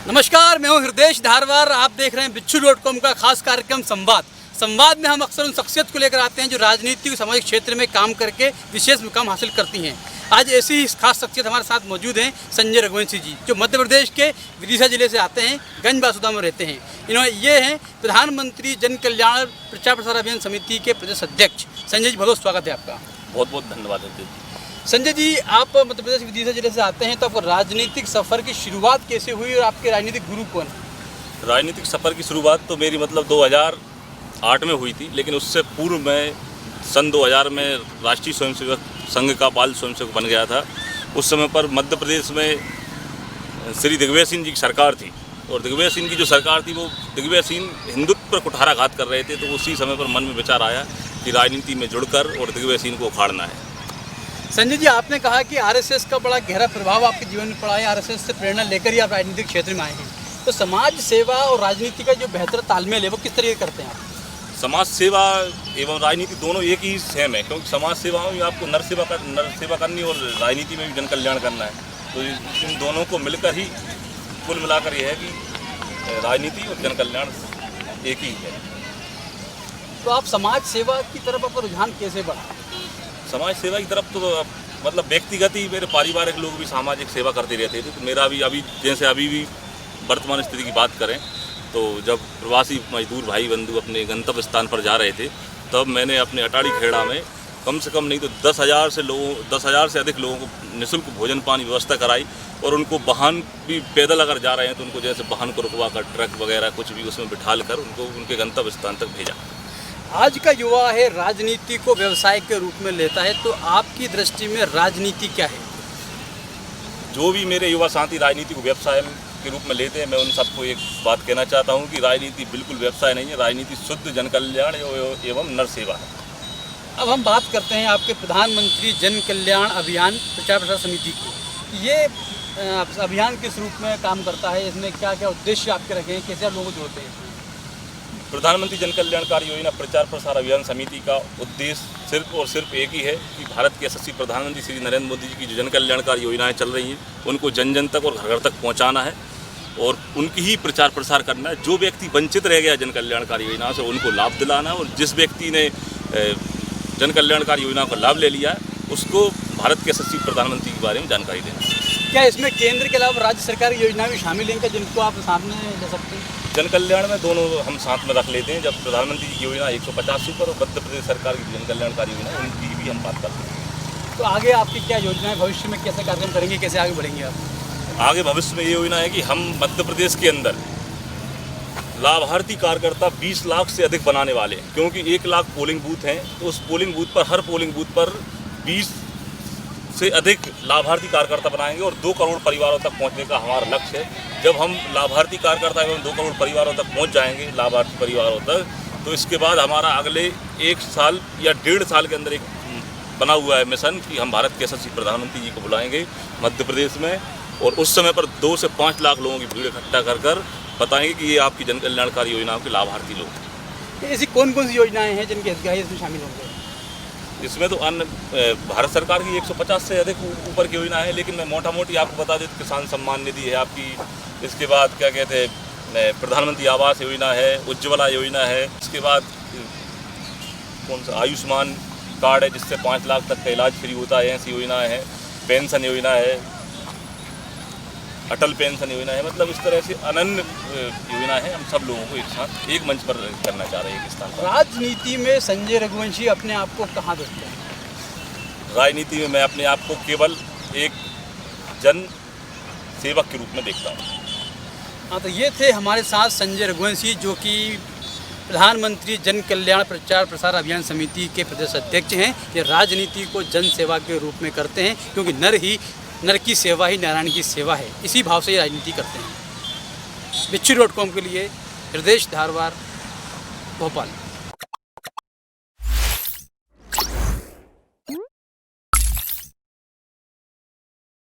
नमस्कार, मैं हूं हृदय धारवार। आप देख रहे हैं बिच्छू.com का खास कार्यक्रम संवाद में हम अक्सर उन शख्सियत को लेकर आते हैं जो राजनीतिक और सामाजिक क्षेत्र में काम करके विशेष मुकाम हासिल करती हैं। आज ऐसी ही खास शख्सियत हमारे साथ मौजूद हैं संजय रघुवंशी जी, जो मध्य प्रदेश के विदिशा जिले से आते हैं, गंज बासुदा में रहते हैं। ये हैं प्रधानमंत्री जन कल्याण प्रचार प्रसार अभियान समिति के प्रदेश अध्यक्ष। संजय जी, बहुत स्वागत है आपका। बहुत बहुत धन्यवाद है। संजय जी, आप मध्य प्रदेश विदिशा जिले से आते हैं, तो आपको राजनीतिक सफ़र की शुरुआत कैसे हुई और आपके राजनीतिक गुरु कौन है? राजनीतिक सफ़र की शुरुआत तो मेरी 2008 में हुई थी, लेकिन उससे पूर्व मैं सन 2000 में राष्ट्रीय स्वयंसेवक संघ का बाल स्वयंसेवक बन गया था। उस समय पर मध्य प्रदेश में श्री दिग्विजय सिंह जी की सरकार थी, और दिग्विजय सिंह की जो सरकार थी वो दिग्विजय सिंह हिंदुत्व पर कुठाराघात कर रहे थे। तो उसी समय पर मन में विचार आया कि राजनीति में जुड़कर और दिग्विजय सिंह को उखाड़ना है। संजय जी, आपने कहा कि आरएसएस का बड़ा गहरा प्रभाव आपके जीवन में पड़ा है। आरएसएस से प्रेरणा लेकर ही आप राजनीतिक क्षेत्र में आए हैं, तो समाज सेवा और राजनीति का जो बेहतर तालमेल है वो किस तरीके करते हैं आप? समाज सेवा एवं राजनीति दोनों एक ही सेम है, क्योंकि समाज सेवा में आपको नर सेवा करनी और राजनीति में भी जन कल्याण करना है। तो इन दोनों को मिलकर ही कुल मिलाकर यह है कि राजनीति और जन कल्याण एक ही है। तो आप समाज सेवा की तरफ आपका रुझान कैसे बढ़ा? समाज सेवा की तरफ तो मतलब व्यक्तिगत ही मेरे पारिवारिक लोग भी सामाजिक सेवा करते रहते थे। तो मेरा भी अभी भी वर्तमान स्थिति की बात करें तो जब प्रवासी मजदूर भाई बंधु अपने गंतव्य स्थान पर जा रहे थे, तब मैंने अपने अटाड़ी खेड़ा में कम से कम नहीं तो 10,000 से अधिक लोगों को निःशुल्क भोजन पानी व्यवस्था कराई। और उनको वाहन भी पैदल अगर जा रहे हैं तो उनको जैसे वाहन को रुकवा कर ट्रक वगैरह कुछ भी उसमें बिठाल कर उनको उनके गंतव्य स्थान तक भेजा। आज का युवा है राजनीति को व्यवसाय के रूप में लेता है, तो आपकी दृष्टि में राजनीति क्या है? जो भी मेरे युवा साथी राजनीति को व्यवसाय के रूप में लेते हैं, मैं उन सबको एक बात कहना चाहता हूं कि राजनीति बिल्कुल व्यवसाय नहीं है। राजनीति शुद्ध जन कल्याण एवं नर सेवा है। अब हम बात करते हैं आपके प्रधानमंत्री जन कल्याण अभियान प्रचार प्रसार समिति की। ये अभियान किस रूप में काम करता है? इसमें क्या क्या उद्देश्य आपके रखे हैं? कैसे आप लोगों को जोड़ते हैं? प्रधानमंत्री जन कल्याणकारी योजना प्रचार प्रसार अभियान समिति का उद्देश्य सिर्फ और सिर्फ एक ही है कि भारत के यशस्वी प्रधानमंत्री श्री नरेंद्र मोदी जी की जो जन कल्याणकारी योजनाएं चल रही हैं उनको जन जन तक और घर घर तक पहुंचाना है और उनकी ही प्रचार प्रसार करना है। जो व्यक्ति वंचित रह गया जन कल्याणकारी योजना से उनको लाभ दिलाना है, और जिस व्यक्ति ने जन कल्याणकारी योजना का लाभ ले लिया है उसको भारत के यशस्वी प्रधानमंत्री के बारे में जानकारी देना। क्या इसमें केंद्र के अलावा राज्य सरकारी योजना भी शामिल हैं जिनको आप सामने ले सकते हैं? जन कल्याण में दोनों हम साथ में रख लेते हैं। जब प्रधानमंत्री जी की योजना 150 ऊपर और मध्य प्रदेश सरकार की जन कल्याणकारी योजना उनकी भी हम बात करते हैं। तो आगे आपकी क्या योजना है? भविष्य में कैसे कार्यक्रम करेंगे, कैसे आगे बढ़ेंगे आप? आगे भविष्य में ये योजना है कि हम मध्य प्रदेश के अंदर लाभार्थी कार्यकर्ता 20 लाख से अधिक बनाने वाले हैं, क्योंकि 1 लाख पोलिंग बूथ हैं। तो उस पोलिंग बूथ पर हर पोलिंग बूथ पर 20 से अधिक लाभार्थी कार्यकर्ता बनाएंगे और 2 करोड़ परिवारों तक पहुंचने का हमारा लक्ष्य है। जब हम लाभार्थी कार्यकर्ता एवं 2 करोड़ परिवारों तक पहुंच जाएंगे, लाभार्थी परिवारों तक, तो इसके बाद हमारा अगले 1 साल या 1.5 साल के अंदर एक बना हुआ है मिशन कि हम भारत के यशस्वी प्रधानमंत्री जी को बुलाएंगे मध्य प्रदेश में, और उस समय पर 2 से 5 लाख लोगों की भीड़ इकट्ठा कर बताएंगे कि ये आपकी जन कल्याणकारी योजनाओं के लाभार्थी लोग हैं। ऐसी कौन कौन सी योजनाएँ हैं जिनके हितग्राही इसमें शामिल होंगे? इसमें तो अन्य भारत सरकार की 150 से अधिक ऊपर की योजना है, लेकिन मैं मोटा मोटी आपको बता दें तो किसान सम्मान निधि है आपकी, इसके बाद क्या कहते हैं प्रधानमंत्री आवास योजना है, उज्ज्वला योजना है, इसके बाद कौन सा आयुष्मान कार्ड है जिससे 5 लाख तक का इलाज फ्री होता है, ऐसी योजना है, पेंशन योजना है, अटल पेंशन योजना है। मतलब इस तरह से अनन्य योजना है। हम सब लोगों को एक साथ एक मंच पर करना चाह रहे हैं, एक स्थान पर। राजनीति में संजय रघुवंशी अपने आप को कहाँ देखते हैं? राजनीति में मैं अपने आप को केवल एक जन सेवक के रूप में देखता हूँ। हाँ, तो ये थे हमारे साथ संजय रघुवंशी, जो कि प्रधानमंत्री जन कल्याण प्रचार प्रसार अभियान समिति के प्रदेश अध्यक्ष हैं। ये राजनीति को जन सेवा के रूप में करते हैं, क्योंकि नर की सेवा ही नारायण की सेवा है। इसी भाव से ये राजनीति करते हैं। बिच्छू.com के लिए हृदय धारवार, भोपाल।